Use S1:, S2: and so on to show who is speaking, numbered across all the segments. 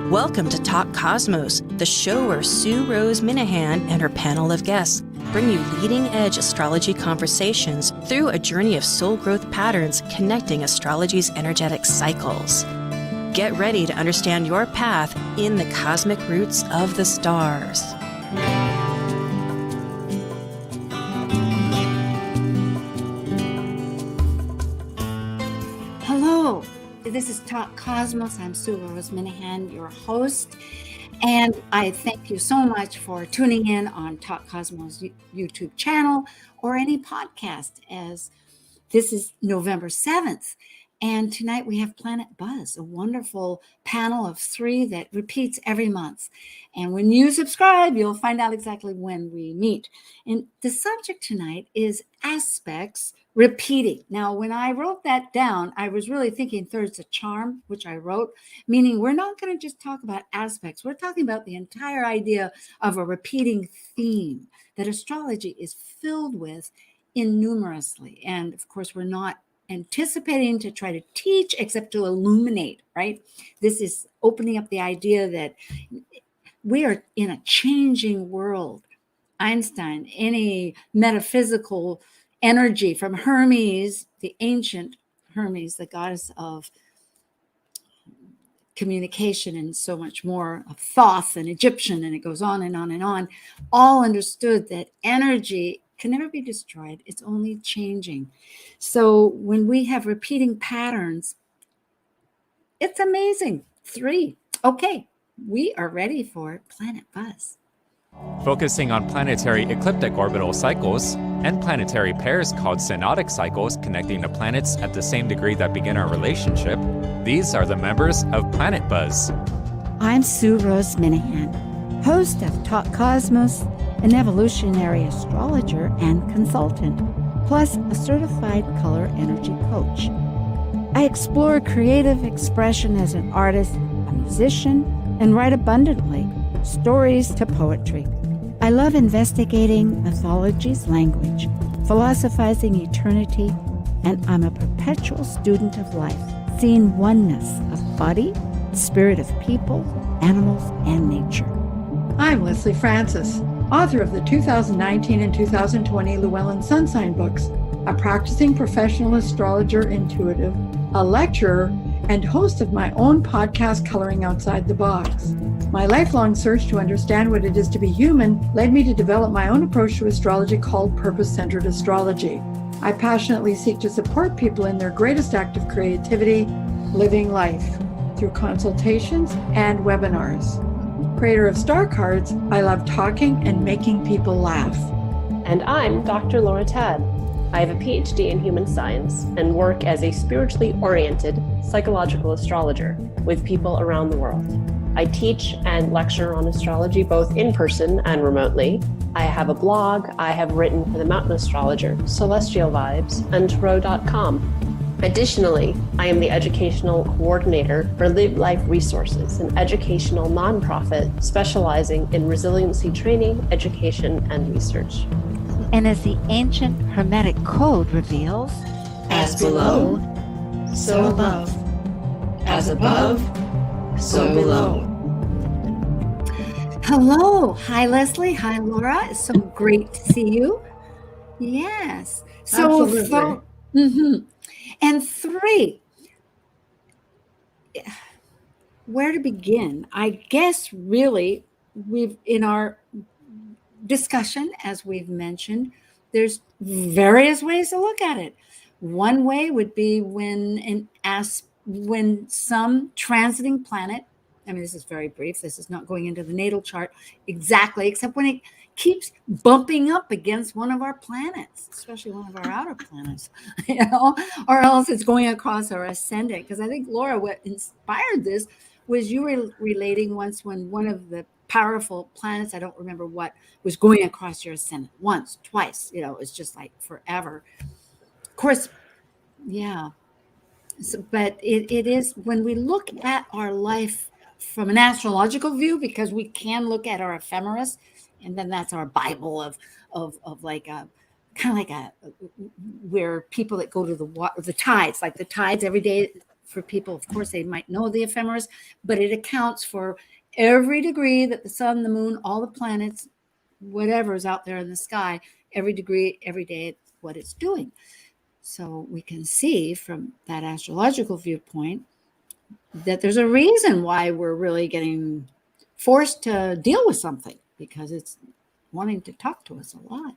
S1: Welcome to Talk Cosmos, the show where Sue Rose Minahan and her panel of guests bring you leading-edge astrology conversations through a journey of soul growth patterns connecting astrology's energetic cycles. Get ready to understand your path in the cosmic roots of the stars.
S2: Hello, this is Talk Cosmos. I'm Sue Rose Minahan, your host, and I thank you so much for tuning in on Talk Cosmos YouTube channel or any podcast, as this is November 7th. And tonight we have Planet Buzz, a wonderful panel of 3 that repeats every month. And when you subscribe, you'll find out exactly when we meet. And the subject tonight is aspects repeating. Now, when I wrote that down, I was really thinking thirds a charm, which I wrote, meaning we're not going to just talk about aspects. We're talking about the entire idea of a repeating theme that astrology is filled with innumerously. And of course, we're not anticipating to try to teach except to illuminate, right? This is opening up the idea that we are in a changing world. Einstein, any metaphysical energy from Hermes, the ancient Hermes, the goddess of communication and so much more, of Thoth and Egyptian, and it goes on and on and on, all understood that energy can never be destroyed. It's only changing. So when we have repeating patterns, it's amazing. 3. Okay, we are ready for Planet Buzz.
S3: Focusing on planetary ecliptic orbital cycles and planetary pairs called synodic cycles connecting to planets at the same degree that begin our relationship, these are the members of Planet Buzz.
S4: I'm Sue Rose Minahan, host of Talk Cosmos, an evolutionary astrologer and consultant, plus a certified color energy coach. I explore creative expression as an artist, a musician, and write abundantly, stories to poetry. I love investigating mythology's language, philosophizing eternity, and I'm a perpetual student of life, seeing oneness of body, spirit of people, animals, and nature.
S5: I'm Leslie Francis, author of the 2019 and 2020 Llewellyn Sun Sign books, a practicing professional astrologer intuitive, a lecturer, and host of my own podcast, Coloring Outside the Box. My lifelong search to understand what it is to be human led me to develop my own approach to astrology called purpose-centered astrology. I passionately seek to support people in their greatest act of creativity, living life, through consultations and webinars. Creator of star cards, I love talking and making people laugh.
S6: And I'm Dr. Laura Tad. I have a PhD in human science and work as a spiritually oriented psychological astrologer with people around the world. I teach and lecture on astrology both in person and remotely. I have a blog. I have written for the Mountain Astrologer, Celestial Vibes, and Tarot.com. Additionally, I am the educational coordinator for Live Life Resources, an educational nonprofit specializing in resiliency training, education, and research.
S4: And as the ancient Hermetic code reveals,
S7: as below, so above. As above, so below.
S2: Hello. Hi, Leslie. Hi, Laura. It's so great to see you. Yes.
S5: Absolutely.
S2: And 3, where to begin? I guess really we've, in our discussion, as we've mentioned, there's various ways to look at it. One way would be when some transiting planet, I mean, this is very brief, this is not going into the natal chart exactly, except when it keeps bumping up against one of our planets, especially one of our outer planets, or else it's going across our ascendant. Because I think, Laura, what inspired this was you were relating once when one of the powerful planets, I don't remember what, was going across your ascendant once, twice, it's just like forever. Of course, yeah. So, but it is when we look at our life from an astrological view, because we can look at our ephemeris, and then that's our Bible of like a kind of like a where people that go to the tides, like the tides every day for people, of course, they might know the ephemeris, but it accounts for every degree that the sun, the moon, all the planets, whatever is out there in the sky, every degree, every day, what it's doing. So we can see from that astrological viewpoint that there's a reason why we're really getting forced to deal with something, because it's wanting to talk to us a lot.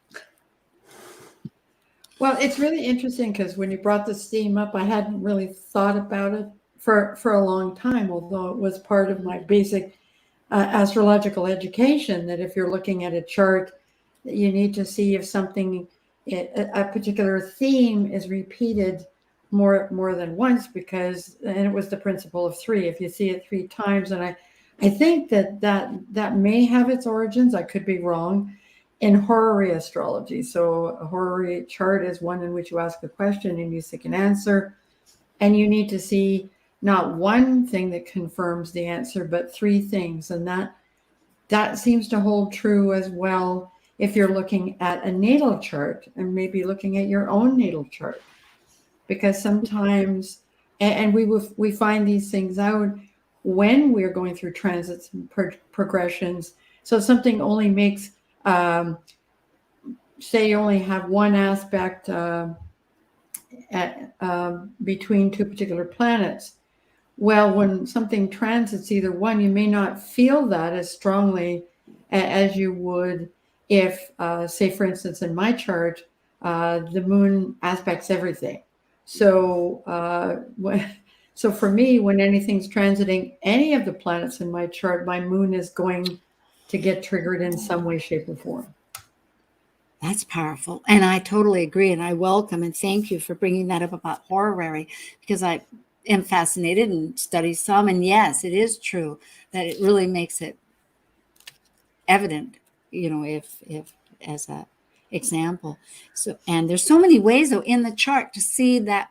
S5: Well, it's really interesting because when you brought this theme up, I hadn't really thought about it for a long time, although it was part of my basic astrological education, that if you're looking at a chart, you need to see if something, a particular theme is repeated more than once, because, and it was the principle of three, if you see it three times, and I think that may have its origins, I could be wrong, in horary astrology. So a horary chart is one in which you ask a question and you seek an answer, and you need to see not one thing that confirms the answer, but three things. And that seems to hold true as well if you're looking at a natal chart and maybe looking at your own natal chart. Because sometimes, and we find these things out when we're going through transits and progressions. So something only makes, say you only have one aspect between two particular planets. Well, when something transits either one, you may not feel that as strongly as you would if, say, for instance, in my chart, the moon aspects everything. So, so for me, when anything's transiting any of the planets in my chart, my moon is going to get triggered in some way, shape, or form.
S2: That's powerful. And I totally agree. And I welcome and thank you for bringing that up about horary, because I am fascinated and study some. And yes, it is true that it really makes it evident, if as a example. So, and there's so many ways though in the chart to see that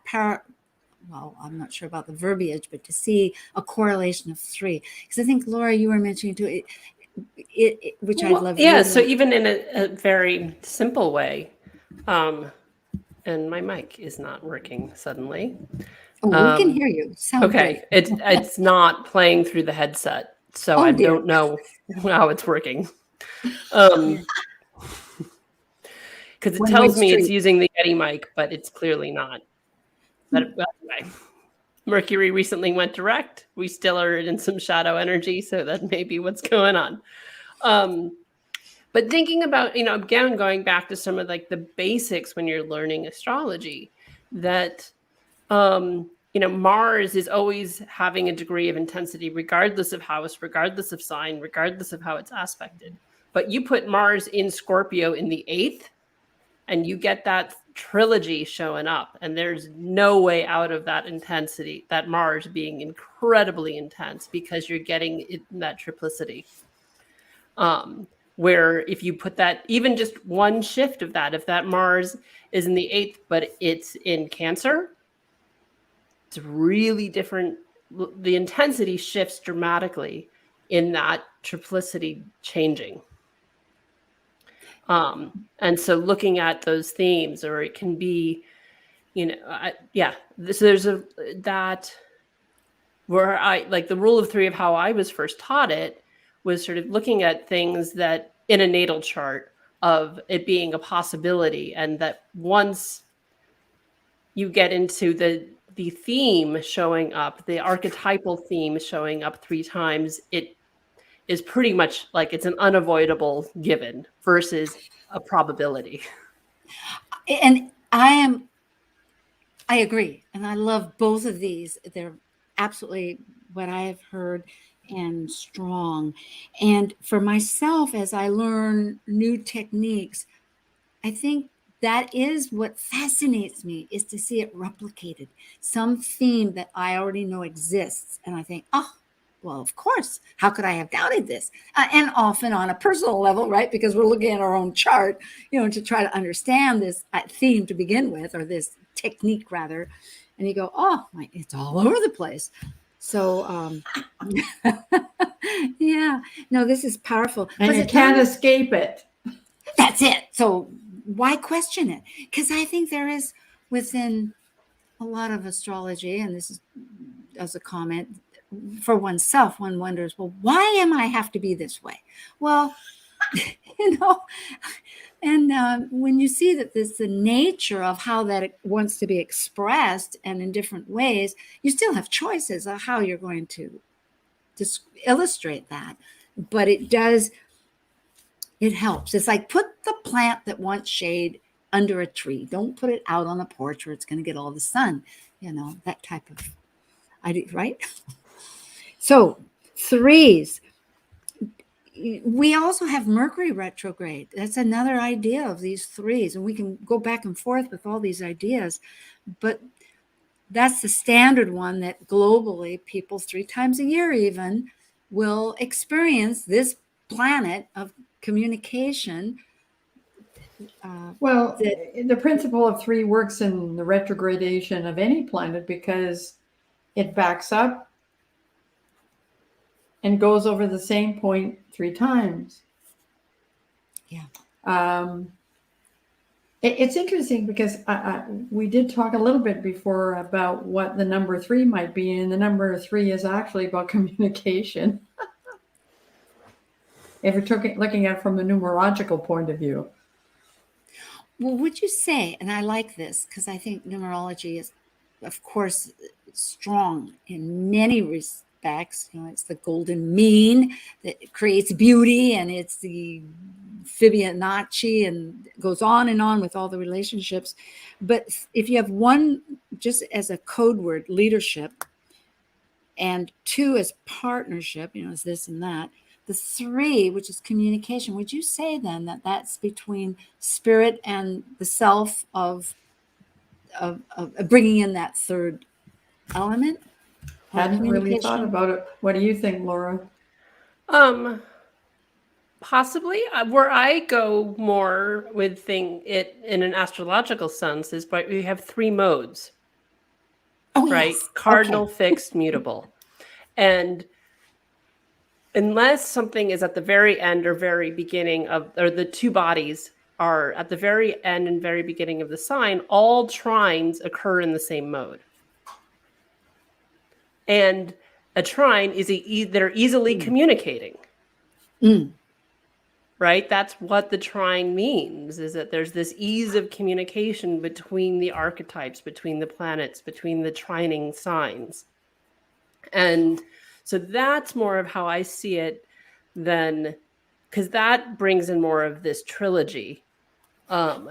S2: well, I'm not sure about the verbiage, but to see a correlation of three. Because I think, Laura, you were mentioning too, which I'd love.
S6: Yeah. So even in a very simple way, and my mic is not working suddenly.
S2: Oh, we can hear you. Sound
S6: okay.
S2: Good.
S6: It's not playing through the headset, so I don't know how it's working. Because it tells me it's using the Yeti mic, but it's clearly not. But anyway, Mercury recently went direct. We still are in some shadow energy, so that may be what's going on. But thinking about, again, going back to some of like the basics when you're learning astrology, that, Mars is always having a degree of intensity, regardless of house, regardless of sign, regardless of how it's aspected. But you put Mars in Scorpio in the 8th, and you get that trilogy showing up, and there's no way out of that intensity, that Mars being incredibly intense, because you're getting that triplicity. Where if you put that, even just one shift of that, if that Mars is in the 8th, but it's in Cancer, it's really different. The intensity shifts dramatically in that triplicity changing. And so looking at those themes, or it can be, so there's that where I like the rule of three of how I was first taught it was sort of looking at things that in a natal chart of it being a possibility. And that once you get into the theme showing up, the archetypal theme showing up 3 times, it is pretty much like it's an unavoidable given versus a probability.
S2: And I agree. And I love both of these. They're absolutely what I have heard and strong. And for myself, as I learn new techniques, I think that is what fascinates me, is to see it replicated. Some theme that I already know exists. And I think, oh, well, of course, how could I have doubted this? And often on a personal level, right? Because we're looking at our own chart, to try to understand this theme to begin with, or this technique rather. And you go, oh, it's all over the place. So, yeah, no, this is powerful.
S5: And you can't escape it.
S2: That's it. So why question it? Because I think there is within a lot of astrology, and this is does a comment, for oneself, one wonders, well, why am I have to be this way? Well, you know, and when you see that there's the nature of how that it wants to be expressed and in different ways, you still have choices of how you're going to just illustrate that. But it helps. It's like put the plant that wants shade under a tree. Don't put it out on a porch where it's going to get all the sun, that type of idea, right? So 3s. We also have Mercury retrograde. That's another idea of these 3s. And we can go back and forth with all these ideas. But that's the standard one that globally people 3 times a year even will experience this planet of communication.
S5: The principle of 3 works in the retrogradation of any planet because it backs up and goes over the same point 3 times.
S2: Yeah.
S5: It's interesting because we did talk a little bit before about what the number 3 might be, and the number 3 is actually about communication. If we're looking at it from a numerological point of view.
S2: Well, would you say, and I like this because I think numerology is, of course, strong in many respects. It's the golden mean that creates beauty, and it's the Fibonacci, and goes on and on with all the relationships. But if you have 1 just as a code word, leadership, and 2 as partnership, as this and that, the 3, which is communication, would you say then that that's between spirit and the self of bringing in that 3rd element?
S5: Hadn't really thought about it. What do you think, Laura?
S6: Possibly. Where I go more with it in an astrological sense is, but we have 3 modes.
S2: Oh,
S6: right?
S2: Yes.
S6: Cardinal,
S2: Okay.
S6: fixed, mutable. And unless something is at the very end or very beginning or the 2 bodies are at the very end and very beginning of the sign, all trines occur in the same mode. And a trine is they're easily communicating. Right? That's what the trine means, is that there's this ease of communication between the archetypes, between the planets, between the trining signs. And so that's more of how I see it than, because that brings in more of this trilogy. To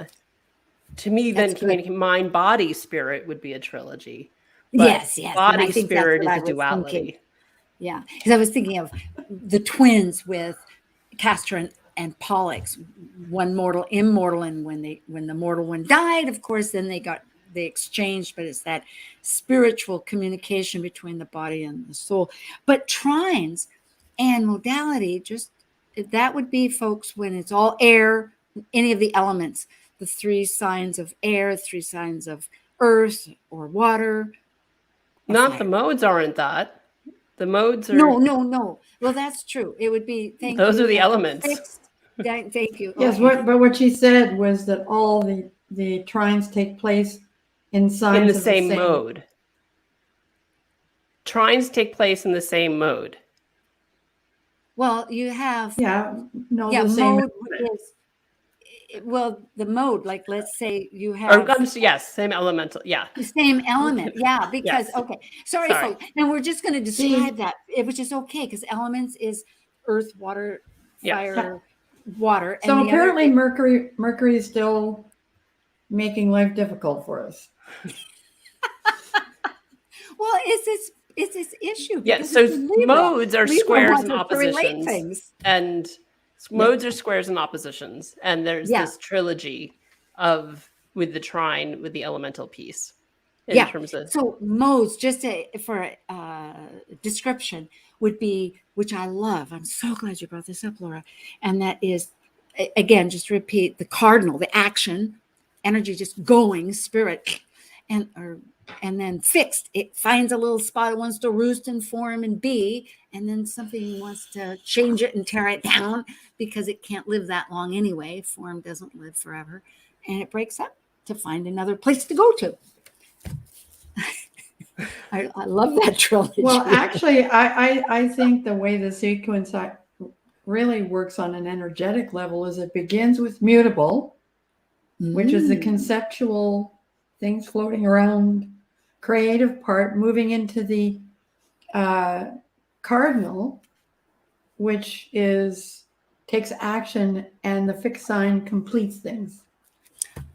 S6: me, then communicating mind, body, spirit would be a trilogy. But
S2: Yes.
S6: body,
S2: And I think
S6: spirit
S2: that's
S6: is
S2: what
S6: a
S2: I was
S6: duality.
S2: thinking. Yeah, because I was thinking of the twins with Castor and Pollux, one mortal, immortal, and when the mortal one died, of course, then they exchanged, but it's that spiritual communication between the body and the soul. But trines and modality, just that would be, folks, when it's all air, any of the elements, the 3 signs of air, 3 signs of earth or water.
S6: Not the modes aren't that. The modes are...
S2: No. Well, that's true. It would be,
S6: those are the elements.
S2: Fixed. Thank you.
S5: Yes,
S2: Okay.
S5: but what she said was that all the trines take place in signs
S6: in the
S5: of
S6: same
S5: the same
S6: mode. Trines take place in the same mode.
S2: Well, you have
S5: the
S2: mode
S5: same.
S2: is, well, the mode, like let's say you have
S6: same elemental,
S2: the same element, because
S6: Yes.
S2: okay, sorry folks, and we're just going to describe that, which is okay because elements is earth, water, fire, water.
S5: So
S2: and
S5: apparently Mercury is still making life difficult for us.
S2: Well, it's this issue.
S6: Yeah, so modes are squares and oppositions. And modes are squares and oppositions. And there's this trilogy with the trine, with the elemental piece. In terms of...
S2: So modes, just for description, would be, which I love. I'm so glad you brought this up, Laura. And that is, again, just to repeat, the cardinal, the action, energy just going, spirit, and then fixed. It finds a little spot it wants to roost and form and be, and then something wants to change it and tear it down because it can't live that long anyway. Form doesn't live forever. And it breaks up to find another place to go to. I love that trilogy.
S5: Well, actually, I think the way the sequence really works on an energetic level is it begins with mutable, which is the conceptual things floating around, creative part, moving into the cardinal, which takes action, and the fixed sign completes things.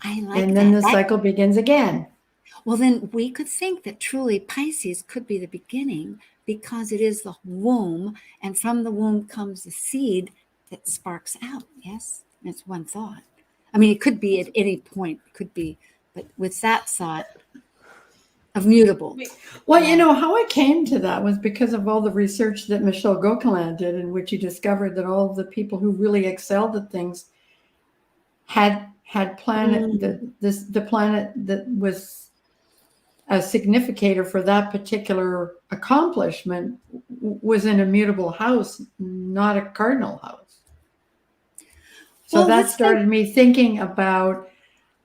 S2: I like
S5: and then
S2: that.
S5: the cycle begins again.
S2: Well, then we could think that truly Pisces could be the beginning because it is the womb, and from the womb comes the seed that sparks out. Yes, that's one thought. I mean, it could be at any point, could be, but with that thought of mutable.
S5: Well, you know, how I came to that was because of all the research that Michel Gauquelin did, in which he discovered that all of the people who really excelled at things had planet, the planet that was a significator for that particular accomplishment was in a mutable house, not a cardinal house. So
S2: Well,
S5: that started me thinking about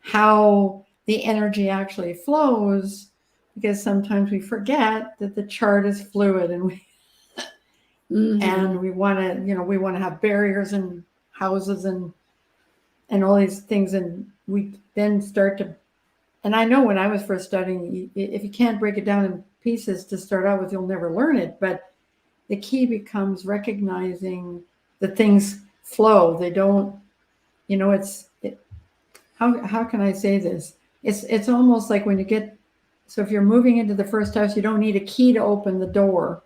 S5: how the energy actually flows, because sometimes we forget that the chart is fluid, and and we want to have barriers and houses and all these things, and we then start to. And I know when I was first studying, if you can't break it down in pieces to start out with, you'll never learn it. But the key becomes recognizing that things flow. They don't, how can I say this? It's almost like when you get, so if you're moving into the first house, you don't need a key to open the door.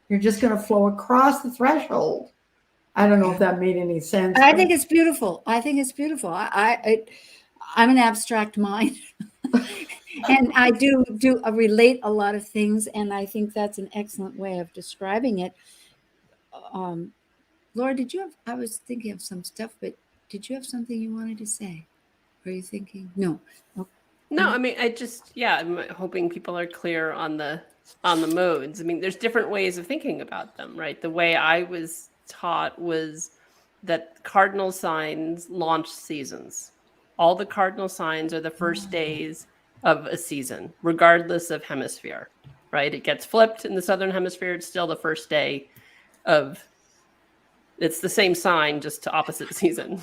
S5: You're just going to flow across the threshold. I don't know if that made any sense.
S2: I think it's beautiful. I'm an abstract mind, and I do relate a lot of things, and I think that's an excellent way of describing it. Laura, I was thinking of some stuff, but did you have something you wanted to say? Were you thinking? No. Okay.
S6: No, I mean, I'm hoping people are clear on the modes. I mean, there's different ways of thinking about them, right? The way I was taught was that cardinal signs launch seasons. All the cardinal signs are the first days of a season, regardless of hemisphere, right? It gets flipped in the southern hemisphere. It's still the first day it's the same sign, just to opposite season.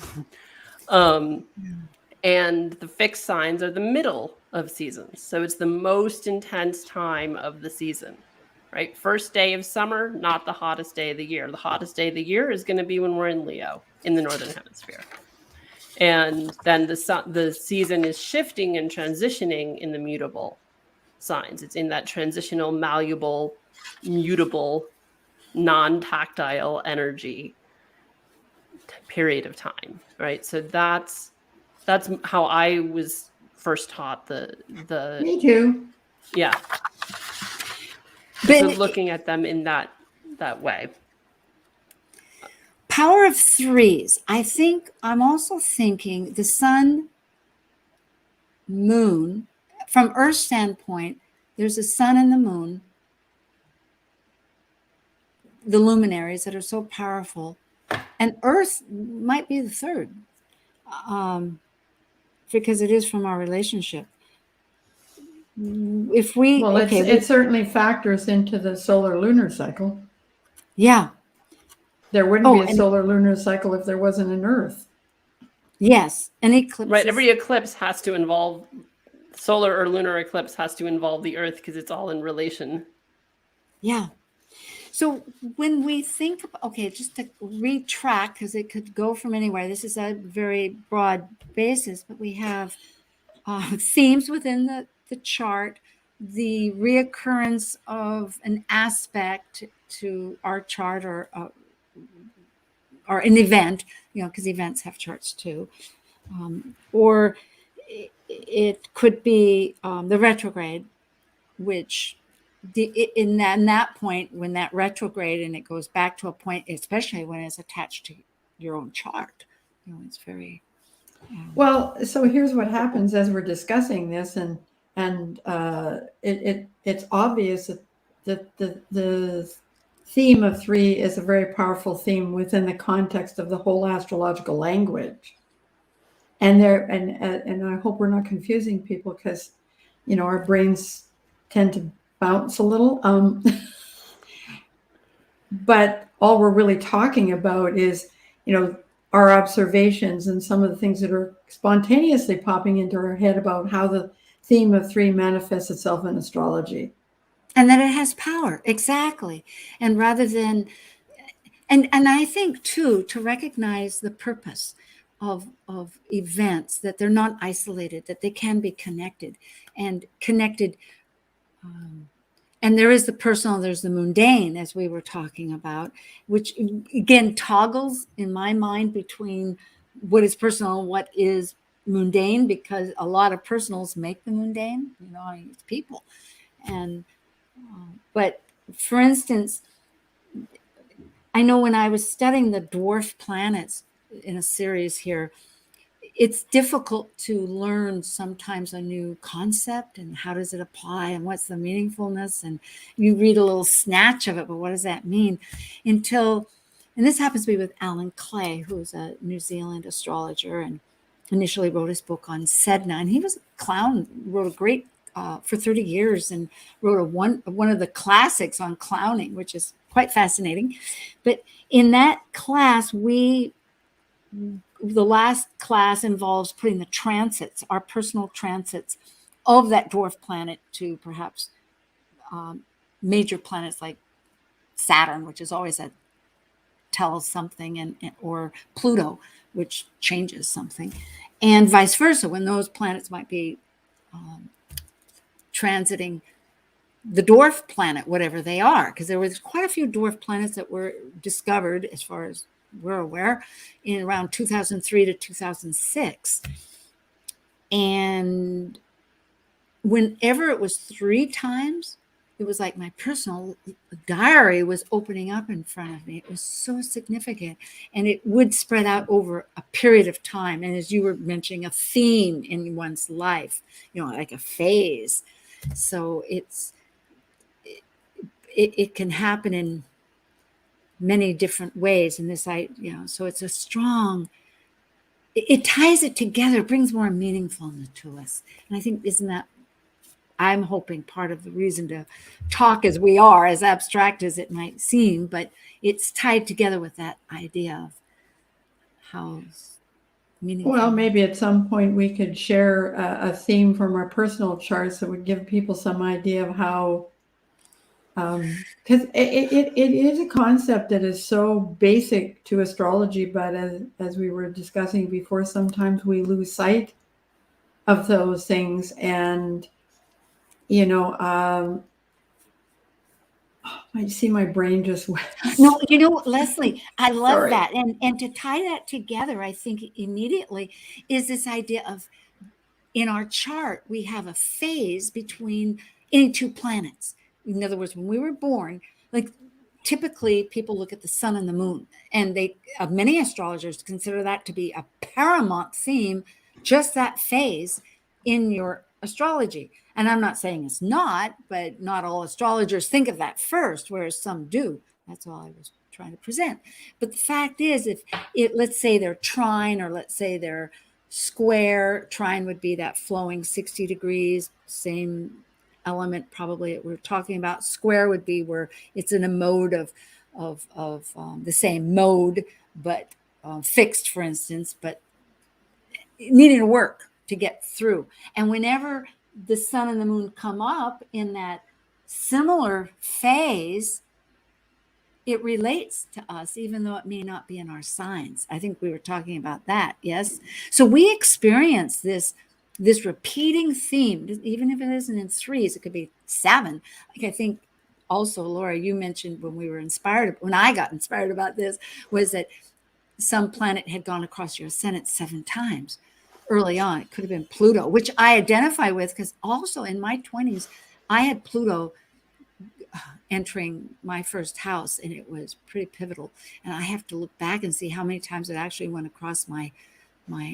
S6: And the fixed signs are the middle of seasons. So it's the most intense time of the season, right? First day of summer, not the hottest day of the year. The hottest day of the year is going to be when we're in Leo in the northern hemisphere. And then the season is shifting and transitioning in the mutable signs. It's in that transitional, malleable, mutable, non-tactile energy period of time, right? So that's how I was first taught the
S5: Me too.
S6: Yeah.
S2: But
S6: so looking at them in that way.
S2: Power of threes. I'm also thinking the sun, moon, from Earth's standpoint, there's a sun and the moon, the luminaries that are so powerful, and Earth might be the third, because it is from our relationship.
S5: It certainly factors into the solar lunar cycle.
S2: Yeah.
S5: There wouldn't be a solar lunar cycle if there wasn't an Earth.
S2: Yes, an eclipse.
S6: Right, every eclipse has to involve, solar or lunar eclipse has to involve the Earth because it's all in relation.
S2: Yeah. So when we think, just to retrack, because it could go from anywhere. This is a very broad basis, but we have themes within the chart, the reoccurrence of an aspect to our chart or an event, because events have charts too. Or it could be the retrograde, which in that point, when that retrograde and it goes back to a point, especially when it's attached to your own chart, it's very
S5: well. So here's what happens as we're discussing this, and it's obvious that the theme of three is a very powerful theme within the context of the whole astrological language. And I hope we're not confusing people, because our brains tend to bounce a little. But all we're really talking about is, our observations and some of the things that are spontaneously popping into our head about how the theme of 3 manifests itself in astrology.
S2: And that it has power. Exactly. And rather than, and I think too, to recognize the purpose of events, that they're not isolated, that they can be connected and connected. And there is the personal, there's the mundane, as we were talking about, which again toggles in my mind between what is personal and what is mundane, because a lot of personals make the mundane, it's people. And, but for instance, I know when I was studying the dwarf planets in a series here, it's difficult to learn sometimes a new concept and how does it apply and what's the meaningfulness, and you read a little snatch of it, but what does that mean? And this happens to be with Alan Clay, who's a New Zealand astrologer and initially wrote his book on Sedna, and he was a clown, wrote a great for 30 years and wrote one of the classics on clowning, which is quite fascinating. But in that class, the last class involves putting the transits, our personal transits of that dwarf planet to perhaps major planets like Saturn, which is always tells something, or Pluto, which changes something, and vice versa, when those planets might be transiting the dwarf planet, whatever they are, because there was quite a few dwarf planets that were discovered, as far as we're aware, in around 2003 to 2006. And whenever it was 3 times, it was like my personal diary was opening up in front of me. It was so significant. And it would spread out over a period of time. And as you were mentioning, a theme in one's life, like a phase. So it can happen in many different ways. And this, so it's a strong, it ties it together, brings more meaningfulness to us. And I think, I'm hoping part of the reason to talk as we are, as abstract as it might seem, but it's tied together with that idea of how meaningful.
S5: Well, maybe at some point we could share a theme from our personal charts that would give people some idea of how, because it is a concept that is so basic to astrology, but as we were discussing before, sometimes we lose sight of those things. And I see my brain just went.
S2: No, Leslie, I love that. And to tie that together, I think immediately is this idea of, in our chart, we have a phase between any 2 planets. In other words, when we were born, like typically people look at the sun and the moon, and many astrologers consider that to be a paramount theme, just that phase in your astrology. And I'm not saying it's not, but not all astrologers think of that first, whereas some do. That's all I was trying to present. But the fact is, let's say they're trine, or let's say they're square. Trine would be that flowing 60 degrees, same element probably that we're talking about. Square would be where it's in a mode of the same mode, but fixed, for instance, but needing to work to get through. And whenever the sun and the moon come up in that similar phase, it relates to us, even though it may not be in our signs. I think we were talking about that. Yes. So we experience this repeating theme, even if it isn't in 3s, it could be 7. Like I think also, Laura, you mentioned when I got inspired about this, was that some planet had gone across your ascendant 7 times early on. It could have been Pluto, which I identify with, because also in my 20s, I had Pluto entering my first house, and it was pretty pivotal. And I have to look back and see how many times it actually went across my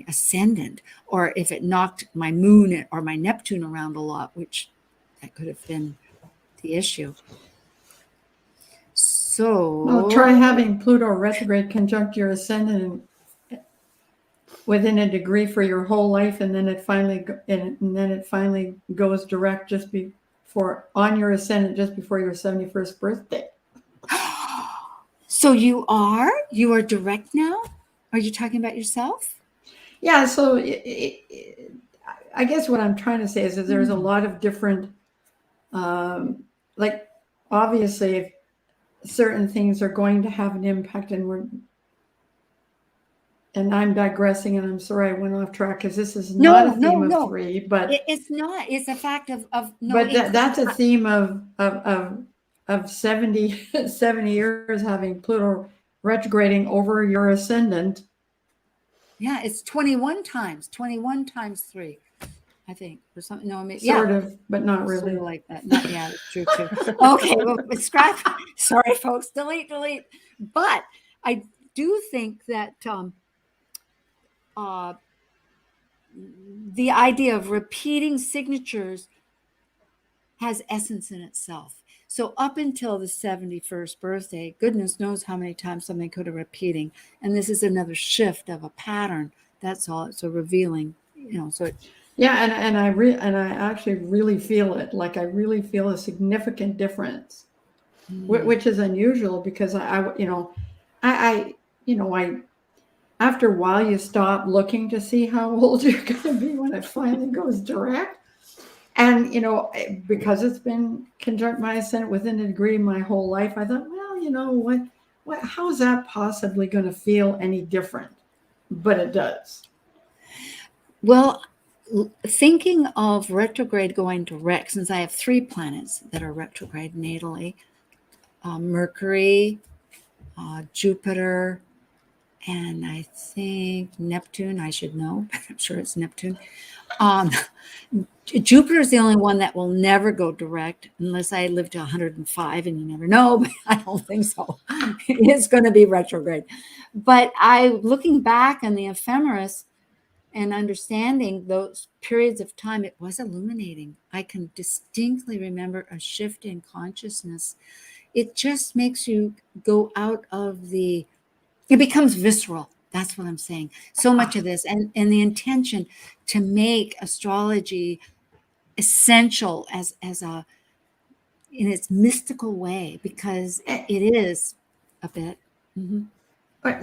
S2: ascendant, or if it knocked my moon or my Neptune around a lot, which that could have been the issue. So
S5: try having Pluto retrograde conjunct your ascendant within a degree for your whole life, and then it finally goes direct just before on your ascendant just before your 71st birthday.
S2: So you are direct now? Are you talking about yourself?
S5: Yeah, so I guess what I'm trying to say is that there's a lot of different, like obviously certain things are going to have an impact, and I'm digressing, and I'm sorry I went off track because this is not a theme of three, but
S2: it's not. It's a fact of no.
S5: But that's a theme of 70 years having Pluto retrograding over your ascendant.
S2: Yeah, it's 21 times 3, I think, or something. No, I mean,
S5: Sort of, but not really.
S2: Sort of like that. Not, yeah, it's true too. Okay, well, scratch. Sorry, folks. Delete. But I do think that the idea of repeating signatures has essence in itself. So up until the 71st birthday, goodness knows how many times something could have repeating. And this is another shift of a pattern. That's all. It's a revealing, so
S5: yeah, and I actually really feel it. Like I really feel a significant difference, which is unusual because I after a while you stop looking to see how old you're going to be when it finally goes direct. And, because it's been conjunct my ascendant within a degree my whole life, I thought, well, how is that possibly going to feel any different? But it does.
S2: Well, thinking of retrograde going direct, since I have 3 planets that are retrograde natally, Mercury, Jupiter, and I think Neptune, I should know, but I'm sure it's Neptune. Jupiter is the only one that will never go direct unless I live to 105, and you never know, but I don't think so. It's going to be retrograde. But looking back on the ephemeris and understanding those periods of time, it was illuminating. I can distinctly remember a shift in consciousness. It just makes you go out of it becomes visceral. That's what I'm saying. So much of this and the intention to make astrology essential as in its mystical way, because it is a bit. Mm-hmm.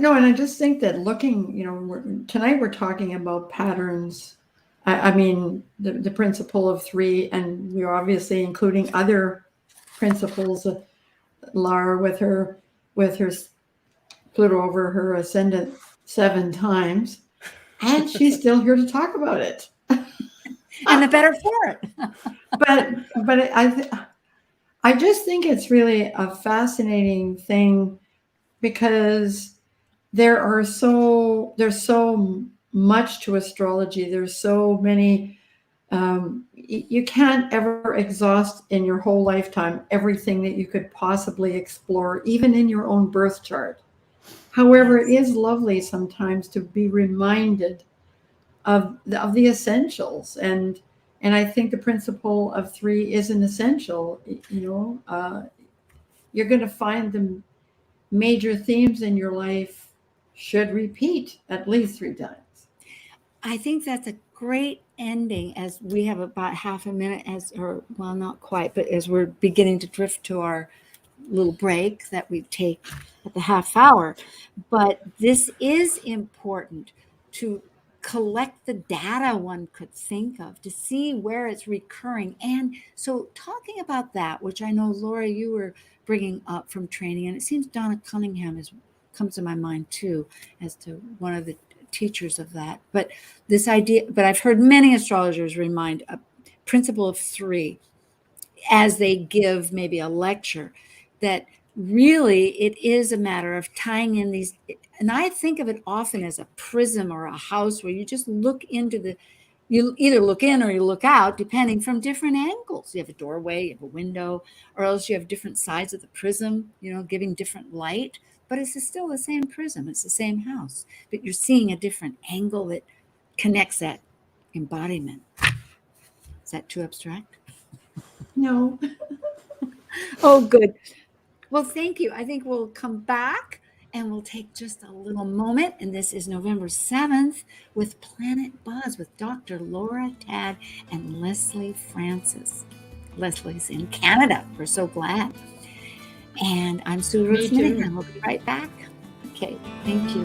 S5: No, and I just think that looking, tonight we're talking about patterns. I mean, the principle of 3, and we're obviously including other principles. Lara with her Pluto over her ascendant 7 times, and she's still here to talk about it.
S2: And the better for it.
S5: but I just think it's really a fascinating thing because there's so much to astrology. There's so many. You can't ever exhaust in your whole lifetime everything that you could possibly explore, even in your own birth chart. However, it is lovely sometimes to be reminded of the essentials, and I think the principle of 3 is an essential. You're going to find the major themes in your life should repeat at least 3 times.
S2: I think that's a great ending, as we have about half a minute, well, not quite, but as we're beginning to drift to our little break that we take at the half hour. But this is important to collect the data one could think of to see where it's recurring. And so talking about that, which I know, Laura, you were bringing up from training, and it seems Donna Cunningham comes to my mind too as to one of the teachers of that. But this idea, but I've heard many astrologers remind a principle of 3 as they give maybe a lecture, that really it is a matter of tying in these. And I think of it often as a prism or a house where you just look into you either look in or you look out, depending from different angles. You have a doorway, you have a window, or else you have different sides of the prism, giving different light. But it's still the same prism. It's the same house. But you're seeing a different angle that connects that embodiment. Is that too abstract?
S5: No.
S2: Oh, good. Well, thank you. I think we'll come back and we'll take just a little moment. And this is November 7th with Planet Buzz with Dr. Laura Tad and Leslie Francis. Leslie's in Canada. We're so glad. And I'm Sue
S5: Me
S2: Rose
S5: too.
S2: Minahan. We'll be right back. Okay, thank you.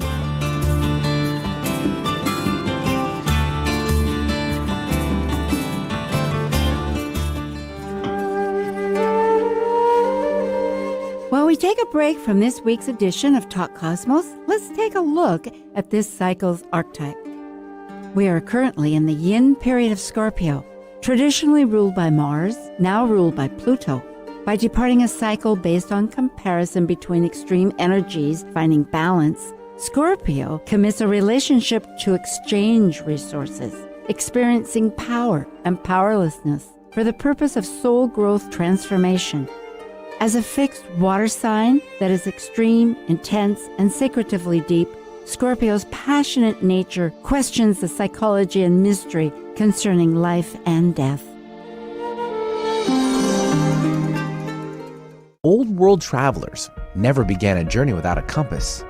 S4: While we take a break from this week's edition of Talk Cosmos, let's take a look at this cycle's archetype. We are currently in the yin period of Scorpio, traditionally ruled by Mars, now ruled by Pluto. By departing a cycle based on comparison between extreme energies finding balance, Scorpio commits a relationship to exchange resources, experiencing power and powerlessness for the purpose of soul growth transformation. As a fixed water sign that is extreme, intense, and secretively deep, Scorpio's passionate nature questions the psychology and mystery concerning life and death.
S8: Old world travelers never began a journey without a compass.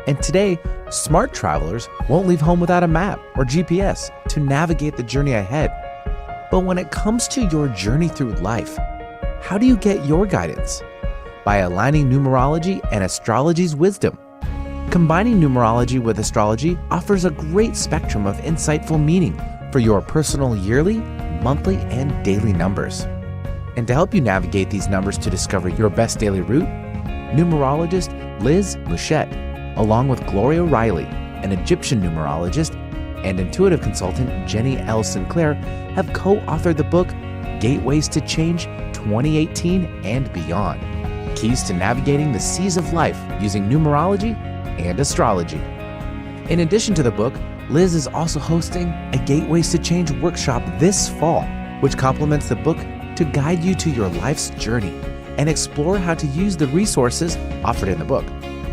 S8: And today, smart travelers won't leave home without a map or GPS to navigate the journey ahead. But when it comes to your journey through life, how do you get your guidance? By aligning numerology and astrology's wisdom. Combining numerology with astrology offers a great spectrum of insightful meaning for your personal yearly, monthly, and daily numbers. And to help you navigate these numbers to discover your best daily route, numerologist Liz Mouchette, along with Gloria Riley, an Egyptian numerologist, and intuitive consultant Jenny L. Sinclair, have co-authored the book Gateways to Change 2018 and Beyond. Keys to navigating the seas of life using numerology and astrology. In addition to the book, Liz is also hosting a Gateways to Change workshop this fall, which complements the book to guide you to your life's journey and explore how to use the resources offered in the book.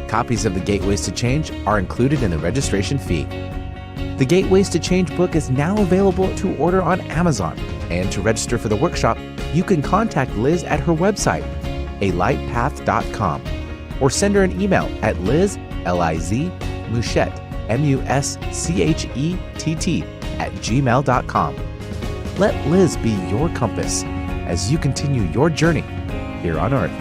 S8: Copies of the Gateways to Change are included in the registration fee. The Gateways to Change book is now available to order on Amazon, and to register for the workshop, you can contact Liz at her website, alightpath.com, or send her an email at Liz, L-I-Z, Mouchette, M-U-S-C-H-E-T-T @gmail.com. Let Liz be your compass as you continue your journey here on Earth.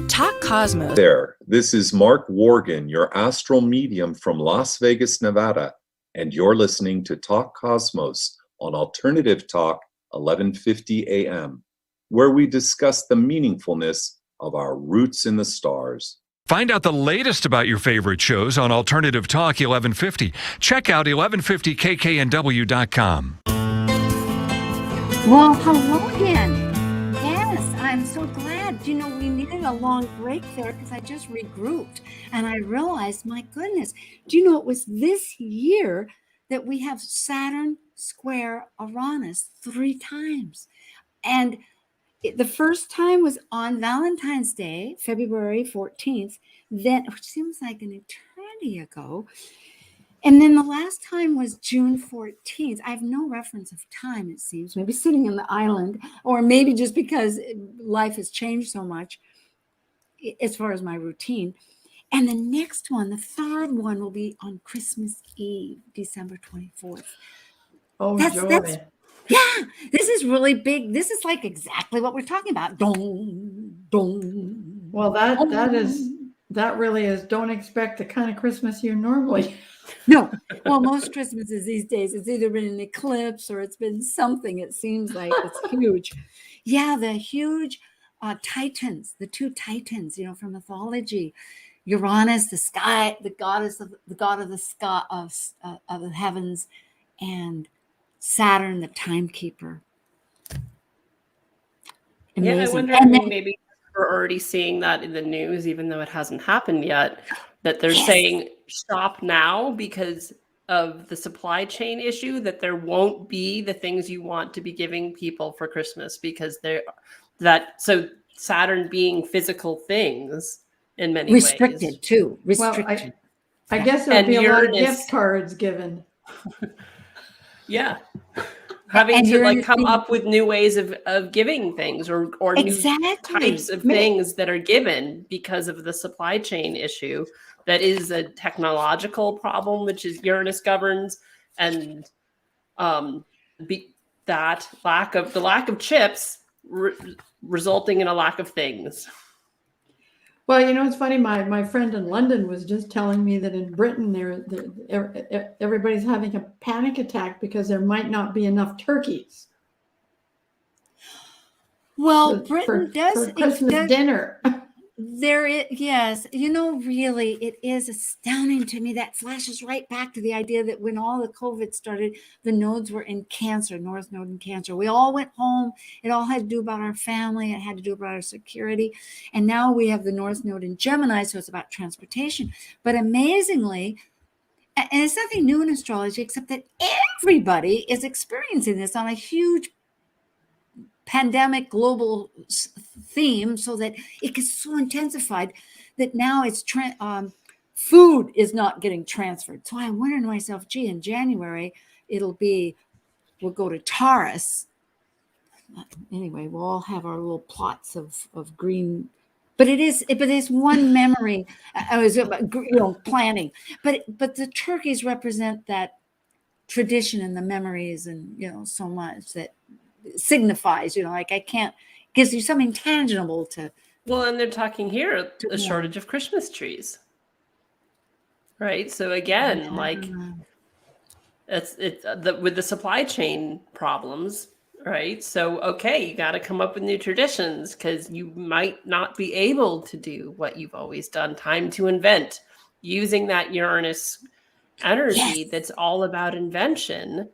S1: Talk Cosmos.
S9: There, this is Mark Worgan, your astral medium from Las Vegas, Nevada, and you're listening to Talk Cosmos on Alternative Talk 1150 AM, where we discuss the meaningfulness of our roots in the stars.
S10: Find out the latest about your favorite shows on Alternative Talk 1150. Check out 1150kknw.com.
S2: Well, hello again. Yes, I'm so glad. You know, we needed a long break there because I just regrouped and I realized, my goodness, do you know it was this year that we have Saturn square Uranus 3 times? And the first time was on Valentine's Day, February 14th, then, which seems like an eternity ago. And then the last time was June 14th. I have no reference of time, it seems, maybe sitting on the island, or maybe just because life has changed so much as far as my routine. And the next one, the third one, will be on Christmas Eve, December 24th.
S5: Oh,
S2: That's
S5: joy.
S2: this is really big. This is like exactly what we're talking about. Dong, dong.
S5: Well, that really is, don't expect the kind of Christmas you normally.
S2: No. Well, most Christmases these days, it's either been an eclipse or it's been something. It seems like it's huge. Yeah, the huge Titans, the 2 Titans, you know, from mythology. Uranus, the sky, the god of the sky of the heavens, and Saturn, the timekeeper.
S6: Yeah, I
S2: Amazing.
S6: wonder
S2: And
S6: if
S2: then-
S6: maybe we're already seeing that in the news, even though it hasn't happened yet, that they're saying stop now because of the supply chain issue, that there won't be the things you want to be giving people for Christmas because so Saturn being physical things in many
S2: restricted
S6: ways.
S2: too.
S5: Well,
S2: Restricted.
S5: I guess there'll
S6: And
S5: be a lot of
S6: Uranus-
S5: gift cards given.
S6: Yeah. Having
S2: And
S6: to
S2: you're
S6: like
S2: in-
S6: come up with new ways of giving things or new
S2: Exactly.
S6: types of things that are given because of the supply chain issue that is a technological problem, which is Uranus governs, and that lack of chips resulting in a lack of things.
S5: Well, it's funny. My friend in London was just telling me that in Britain, everybody's having a panic attack because there might not be enough turkeys.
S2: Well, Britain does
S5: for Christmas dinner.
S2: Yes. Really, it is astounding to me. That flashes right back to the idea that when all the COVID started, the nodes were in Cancer, North Node in Cancer. We all went home. It all had to do about our family. It had to do about our security. And now we have the North Node in Gemini, so it's about transportation. But amazingly, and it's nothing new in astrology, except that everybody is experiencing this on a huge pandemic global theme, so that it gets so intensified that now it's food is not getting transferred. So I wonder to myself, gee, in January we'll go to Taurus. Anyway, we'll all have our little plots of green, but it's one memory. I was planning, but the turkeys represent that tradition and the memories, and so much that signifies, gives you something tangible to.
S6: Well, and they're talking here a shortage of Christmas trees, right? So again, with the supply chain problems, right? So okay, you got to come up with new traditions because you might not be able to do what you've always done. Time to invent, using that Uranus energy that's all about invention.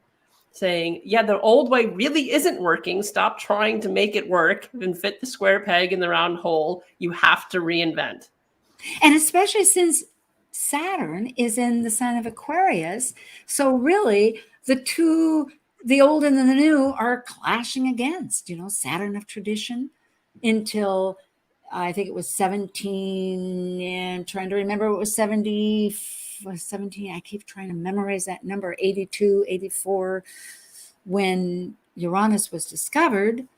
S6: Saying, the old way really isn't working. Stop trying to make it work and fit the square peg in the round hole. You have to reinvent.
S2: And especially since Saturn is in the sign of Aquarius. So really, the old and the new are clashing against, Saturn of tradition until I think it was 17, and trying to remember what was 17. I keep trying to memorize that number, 82, 84, when Uranus was discovered,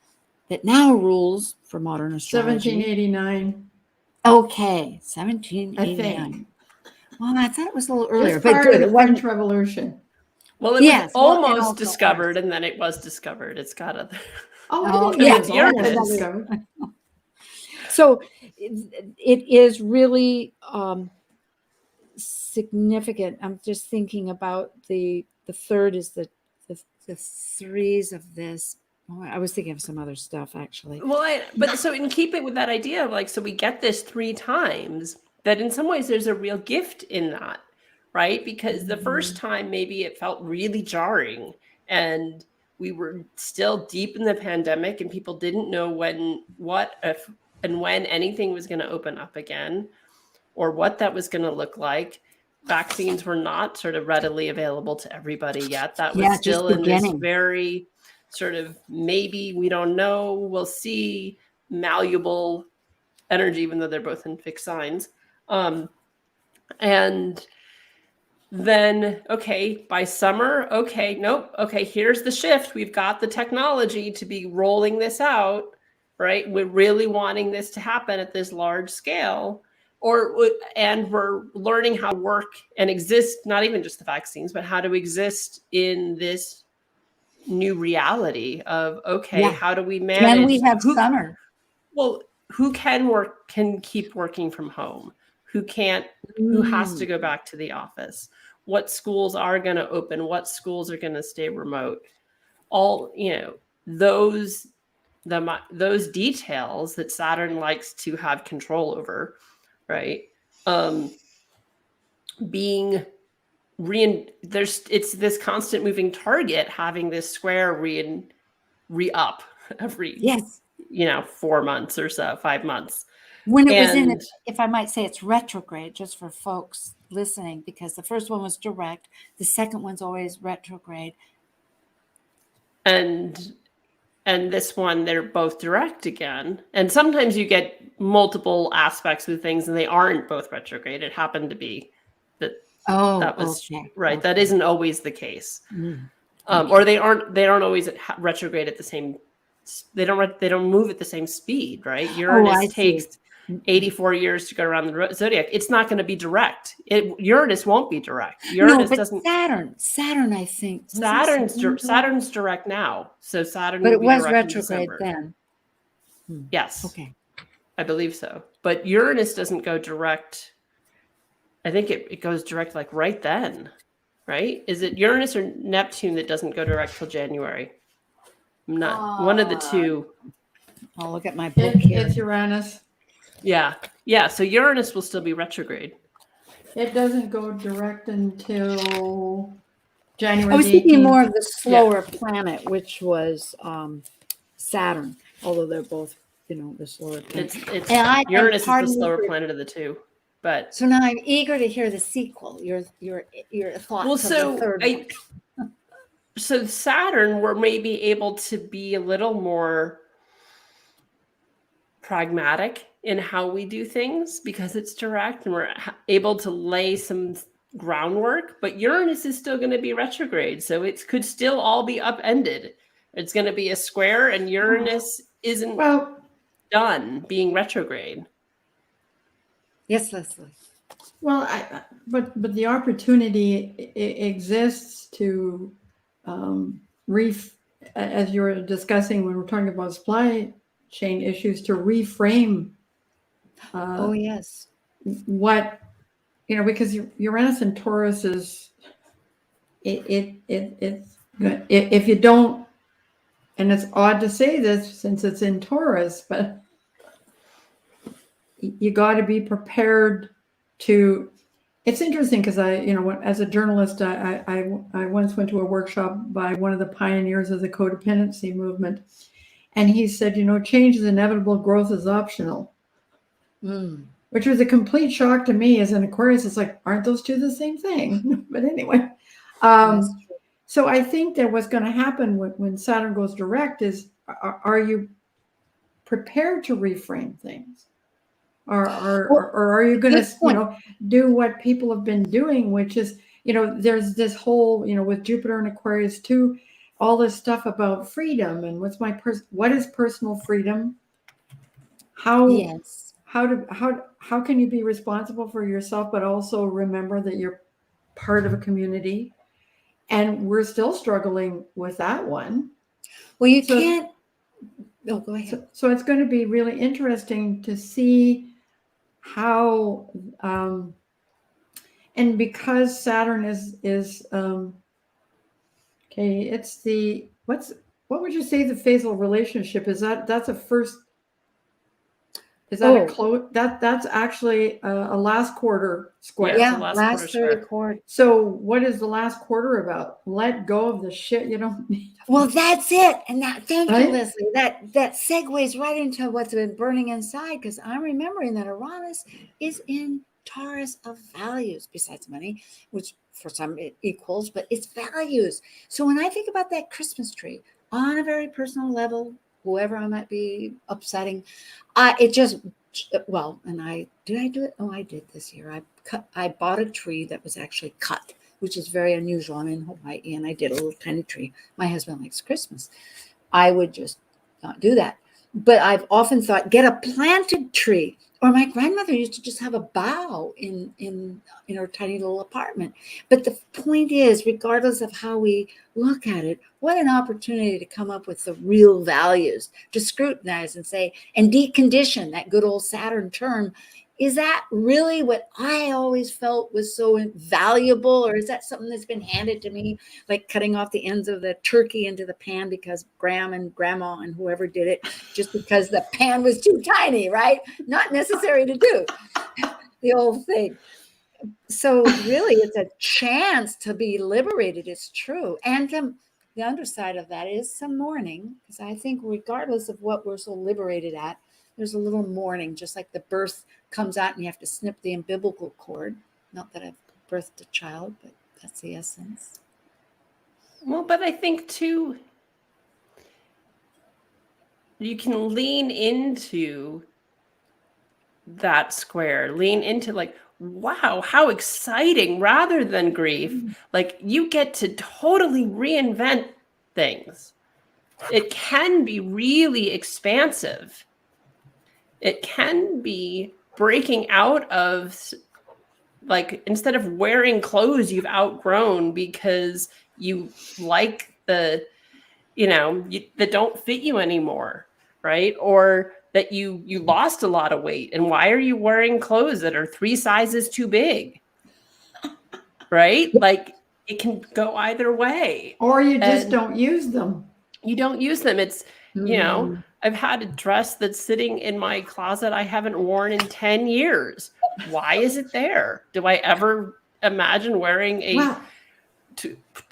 S2: that now rules for modern astrology.
S5: 1789.
S2: Okay, 1789.
S5: I think.
S2: Well, I thought it was a little earlier.
S5: It's part of the French Revolution.
S6: Well, it was almost discovered, and then it was discovered. It's got other.
S2: It's discovered. So it is really significant. I'm just thinking about the third is the threes of this. Oh, I was thinking of some other stuff actually.
S6: Well, but so in keeping with that idea of so we get this 3 times, that in some ways there's a real gift in that, right? Because the first time maybe it felt really jarring, and we were still deep in the pandemic, and people didn't know when anything was going to open up again, or what that was going to look like. Vaccines were not sort of readily available to everybody yet. That was still in this very sort of maybe, we don't know, we'll see, malleable energy, even though they're both in fixed signs. And then, by summer, here's the shift. We've got the technology to be rolling this out, right? We're really wanting this to happen at this large scale. And we're learning how to work and exist, not even just the vaccines, but how to exist in this new reality of, how do we manage?
S2: Can we have summer?
S6: Well, who can keep working from home? Who can't, who has to go back to the office? What schools are going to open? What schools are going to stay remote? All, those details that Saturn likes to have control over. Right. It's this constant moving target, having this square re-up every 4 months or so, 5 months.
S2: When it was in, if I might say, it's retrograde, just for folks listening, because the first one was direct, the second one's always retrograde.
S6: And this one, they're both direct again. And sometimes you get multiple aspects with things and they aren't both retrograde. It happened to be that that was right. Okay. That isn't always the case. Or they aren't always retrograde at the same. They don't move at the same speed, right? Uranus takes 84 years to go around the zodiac. It's not going to be direct. Uranus won't be direct. Uranus doesn't.
S2: Saturn, I think.
S6: Saturn's direct now. So Saturn
S2: But
S6: will
S2: it
S6: be
S2: was
S6: direct in
S2: retrograde
S6: December.
S2: then.
S6: Yes.
S2: Okay.
S6: I believe so. But Uranus doesn't go direct. I think it goes direct like right then, right? Is it Uranus or Neptune that doesn't go direct till January? I'm not one of the two.
S2: I'll look at my book here.
S5: It's Uranus.
S6: Yeah. Yeah. So Uranus will still be retrograde.
S5: It doesn't go direct until January.
S2: I was
S5: 18th.
S2: thinking more of the slower planet, which was Saturn, although they're both, the slower planet.
S6: Uranus is the slower planet of the two. But
S2: so now I'm eager to hear the sequel. Your thoughts of the third one.
S6: So Saturn, we're maybe able to be a little more pragmatic in how we do things because it's direct and we're able to lay some groundwork. But Uranus is still going to be retrograde, so it could still all be upended. It's going to be a square, and Uranus isn't done being retrograde.
S2: Yes, Leslie.
S5: Well, but the opportunity exists to as you were discussing when we're talking about supply chain issues, to reframe.
S2: Yes.
S5: What because Uranus and Taurus is it's good. If you don't, and it's odd to say this since it's in Taurus, but you got to be prepared to. It's interesting because as a journalist, I once went to a workshop by one of the pioneers of the codependency movement, and he said, change is inevitable, growth is optional, which was a complete shock to me as an Aquarius. It's like, aren't those two the same thing? But anyway, so I think that what's going to happen when Saturn goes direct is, are you prepared to reframe things? Or are you going to, do what people have been doing, which is, there's this whole, with Jupiter and Aquarius too, all this stuff about freedom and what is personal freedom? How can you be responsible for yourself, but also remember that you're part of a community? And we're still struggling with that one.
S2: Well, you can't. No, go ahead.
S5: So it's going to be really interesting to see how, and because Saturn is it's what would you say the phasal relationship is? That's a first. Is that a close? That's actually a last quarter square.
S2: Yeah, last third quarter.
S5: So what is the last quarter about? Let go of the shit you don't need.
S2: Well, that's it. And thank you, Leslie. That segues right into what's been burning inside, because I'm remembering that Uranus is in Taurus of values, besides money, which for some it equals, but it's values. So when I think about that Christmas tree on a very personal level, whoever I might be upsetting, and I do it? Oh, I did this year. I bought a tree that was actually cut, which is very unusual. I'm in Hawaii and I did a little tiny tree. My husband likes Christmas. I would just not do that. But I've often thought, get a planted tree. Or my grandmother used to just have a bough in her tiny little apartment. But the point is, regardless of how we look at it, what an opportunity to come up with the real values, to scrutinize and say, and decondition, that good old Saturn term. Is that really what I always felt was so valuable? Or is that something that's been handed to me, like cutting off the ends of the turkey into the pan because Graham and Grandma and whoever did it, just because the pan was too tiny, right? Not necessary to do the old thing. So really, it's a chance to be liberated. It's true. And the underside of that is some mourning, because I think regardless of what we're so liberated at, there's a little mourning, just like the birth comes out and you have to snip the umbilical cord. Not that I've birthed a child, but that's the essence.
S6: Well, but I think too, you can lean into that square, lean into like, wow, how exciting, rather than grief. Like, you get to totally reinvent things. It can be really expansive. it can be breaking out of, like, instead of wearing clothes you've outgrown because you like that don't fit you anymore, right? Or that you lost a lot of weight, and why are you wearing clothes that are 3 sizes too big, right? Like, it can go either way.
S5: Or you just
S6: And
S5: don't use them.
S6: you don't use them. It's,
S2: Mm.
S6: I've had a dress that's sitting in my closet I haven't worn in 10 years. Why is it there? Do I ever imagine wearing
S5: Wow.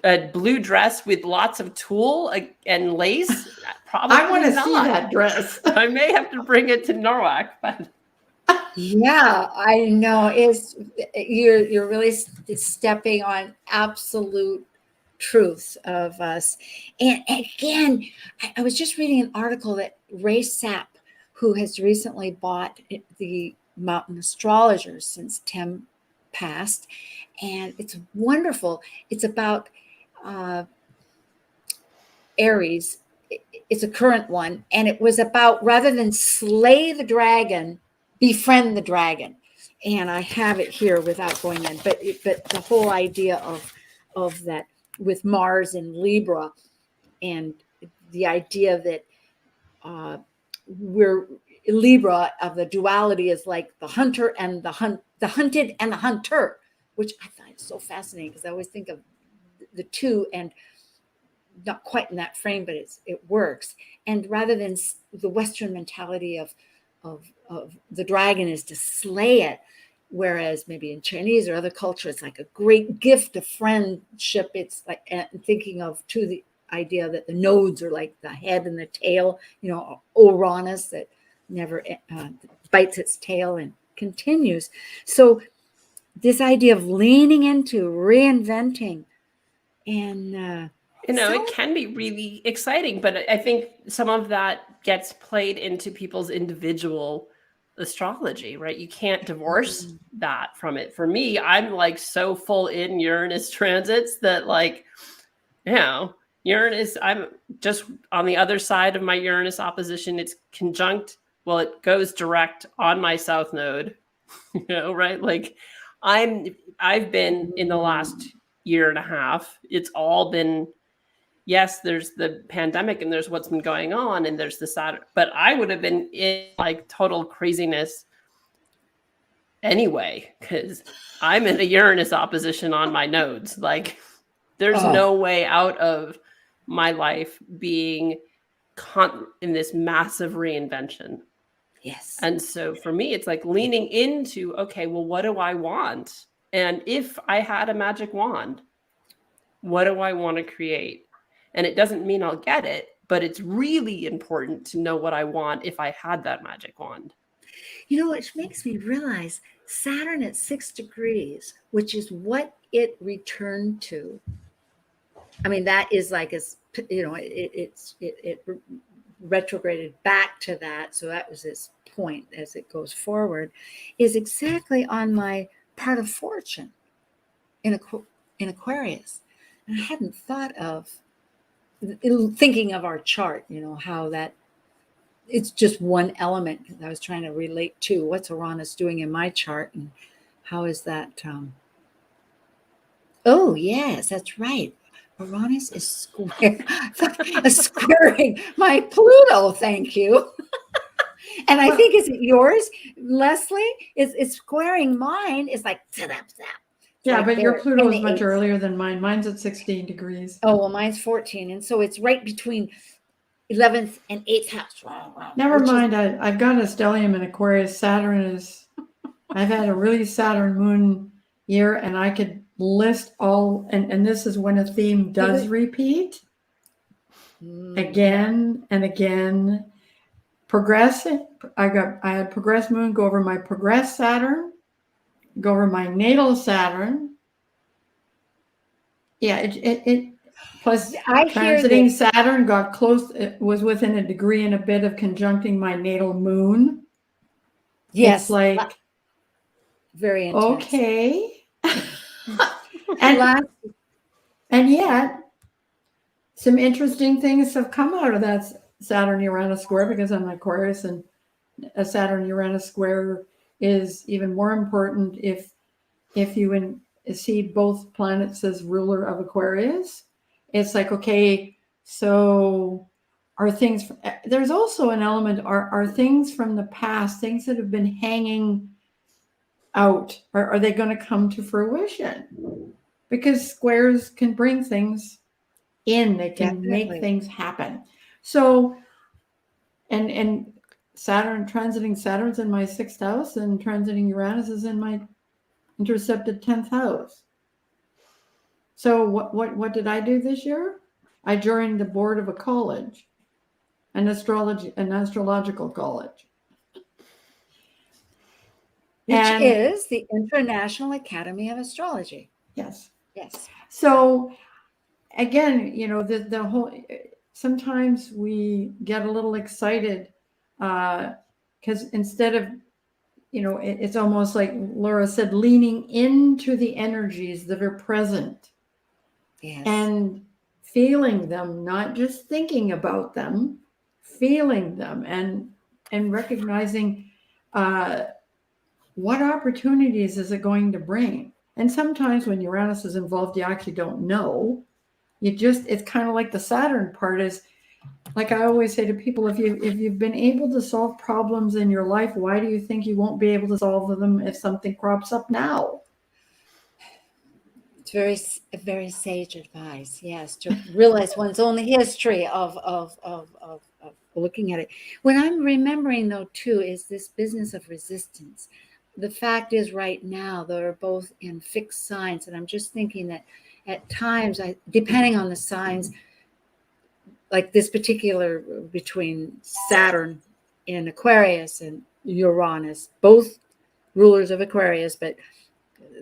S6: a blue dress with lots of tulle and lace? Probably
S5: I want to
S6: not.
S5: see that dress.
S6: I may have to bring it to Norwalk, but
S2: Yeah, I know. You're really stepping on absolute truths of us. And again, I was just reading an article that Ray Sapp, who has recently bought the Mountain Astrologer since Tim passed, and it's wonderful. It's about Aries. It's a current one, and it was about, rather than slay the dragon, befriend the dragon. And I have it here without going in, but the whole idea of that with Mars in Libra, and the idea that we're Libra, of the duality, is like the hunter and the hunted and the hunter, which I find so fascinating, because I always think of the two, and not quite in that frame, but it works. And rather than the Western mentality of the dragon is to slay it, whereas maybe in Chinese or other culture, it's like a great gift of friendship. It's like, thinking of to the idea that the nodes are like the head and the tail, Uranus that never bites its tail and continues. So this idea of leaning into reinventing, and
S6: it can be really exciting, but I think some of that gets played into people's individual astrology, right? You can't divorce that from it. For me, I'm like so full in Uranus transits that, like, Uranus, I'm just on the other side of my Uranus opposition. It's conjunct, well, it goes direct on my south node, right? Like, I've been in the last year and a half, it's all been, yes, there's the pandemic and there's what's been going on and there's the Saturn, but I would have been in like total craziness anyway, because I'm in a Uranus opposition on my nodes. Like, there's no way out of my life being in this massive reinvention.
S2: yes.
S6: And so for me, it's like leaning into, okay, well, what do I want? And if I had a magic wand, what do I want to create? And it doesn't mean I'll get it, but it's really important to know what I want if I had that magic wand.
S2: Which makes me realize Saturn at 6 degrees, which is what it returned to. I mean, that is like, it retrograded back to that. So that was its point as it goes forward, is exactly on my part of fortune in Aquarius. And I hadn't thought of thinking of our chart, how that it's just one element. I was trying to relate to what's Uranus doing in my chart, and how is that? Oh, yes, that's right. Uranus is squaring my Pluto. Thank you. And I think, is it yours, Leslie? It's squaring mine. It's like zap, zap.
S5: Yeah,
S2: Like
S5: but your Pluto is much
S2: 8th.
S5: earlier than mine. Mine's at 16 degrees.
S2: Oh, well, mine's 14. And so it's right between 11th and 8th house.
S5: Never mind. I've got a stellium in Aquarius. Saturn is, I've had a really Saturn moon year, and I could list all, and this is when a theme does repeat again and again. Progressing. I had progress moon go over my progress Saturn, go over my natal Saturn. Yeah, it plus transiting Saturn got close. It was within a degree and a bit of conjuncting my natal moon.
S2: Yes,
S5: it's like
S2: very intense.
S5: Okay. and yet some interesting things have come out of that Saturn Uranus square, because I'm Aquarius, and a Saturn-Uranus square is even more important if you see both planets as ruler of Aquarius. It's like, okay, so are things, there's also an element, are things from the past, things that have been hanging out, are they going to come to fruition? Because squares can bring things in, they can
S2: Definitely.
S5: make things happen. So, and Saturn, transiting Saturn's in my 6th house, and transiting Uranus is in my intercepted 10th house. So what did I do this year? I joined the board of a college, an astrological college.
S2: Which is the International Academy of Astrology.
S5: Yes.
S2: Yes.
S5: So again, you know, the whole, sometimes we get a little excited because instead of, you know, it's almost like Laura said, leaning into the energies that are present.
S2: Yes.
S5: And feeling them, not just thinking about them, feeling them and recognizing what opportunities is it going to bring. And sometimes when Uranus is involved, you actually don't know. It's kind of like the Saturn part is, like I always say to people, if you've been able to solve problems in your life, why do you think you won't be able to solve them if something crops up now?
S2: It's very sage advice, yes, to realize one's own history of looking at it. What I'm remembering, though, too, is this business of resistance. The fact is, right now, they're both in fixed signs, and I'm just thinking that at times, depending on the signs, like this particular between Saturn in Aquarius and Uranus, both rulers of Aquarius, but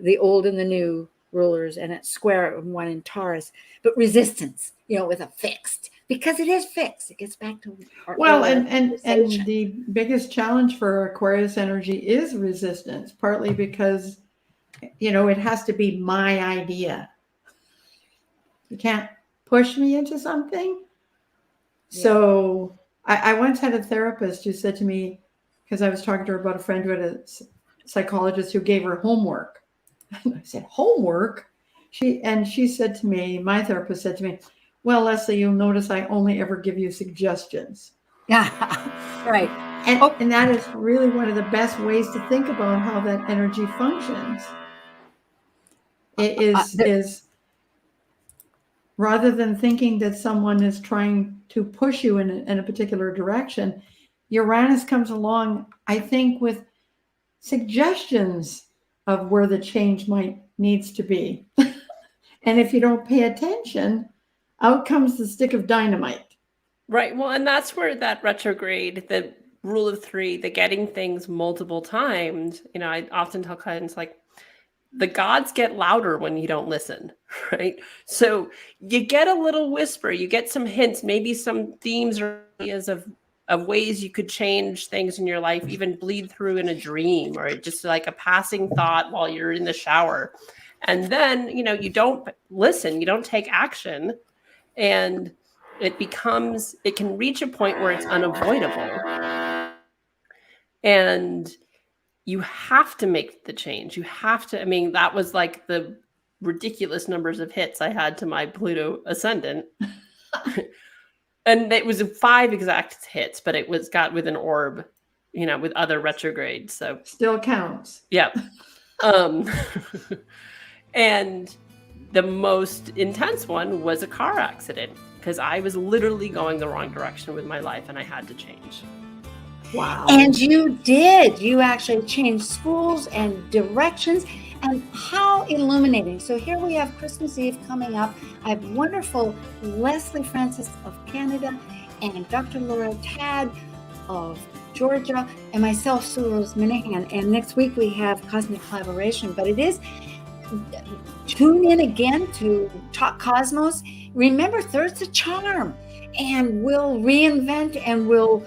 S2: the old and the new rulers, and it's square one in Taurus, but resistance, you know, with a fixed, because it is fixed. It gets back to
S5: and the biggest challenge for Aquarius energy is resistance, partly because, you know, it has to be my idea. You can't push me into something. Yeah. So I once had a therapist who said to me, because I was talking to her about a friend who had a psychologist who gave her homework. I said, homework? She said to me, my therapist said to me, well, Leslie, you'll notice I only ever give you suggestions.
S2: Yeah, right.
S5: And that is really one of the best ways to think about how that energy functions. It is rather than thinking that someone is trying to push you in a particular direction, Uranus comes along, I think, with suggestions of where the change needs to be. And if you don't pay attention, out comes the stick of dynamite.
S6: Right. Well, and that's where that retrograde, the rule of 3, the getting things multiple times, you know, I often tell clients, like, the gods get louder when you don't listen, right? So you get a little whisper, you get some hints, maybe some themes or ideas of ways you could change things in your life, even bleed through in a dream or just like a passing thought while you're in the shower. And then, you know, you don't listen, you don't take action, and it can reach a point where it's unavoidable. And you have to make the change. You have to, I mean, that was like the ridiculous numbers of hits I had to my Pluto ascendant. And it was 5 exact hits, but it was got with an orb, you know, with other retrogrades. So
S5: still counts.
S6: Yeah. And the most intense one was a car accident, because I was literally going the wrong direction with my life and I had to change.
S5: Wow.
S2: And you did. You actually changed schools and directions, and how illuminating. So here we have Christmas Eve coming up. I have wonderful Leslie Francis of Canada and Dr. Laura Tad of Georgia and myself, Sue Rose Minahan. And next week we have Cosmic Collaboration, but it is, tune in again to Talk Cosmos. Remember, there's a charm, and we'll reinvent, and we'll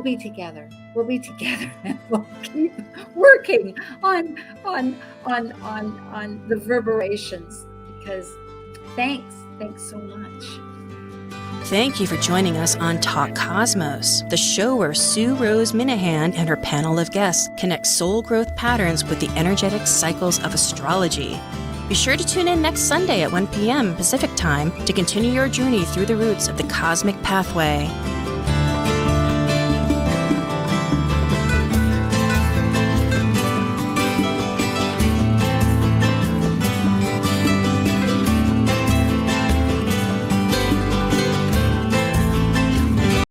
S2: be together. We'll be together, and we'll keep working on the reverberations, because thanks so much.
S1: Thank you for joining us on Talk Cosmos, the show where Sue Rose Minahan and her panel of guests connect soul growth patterns with the energetic cycles of astrology. Be sure to tune in next Sunday at 1 p.m. Pacific Time to continue your journey through the roots of the cosmic pathway.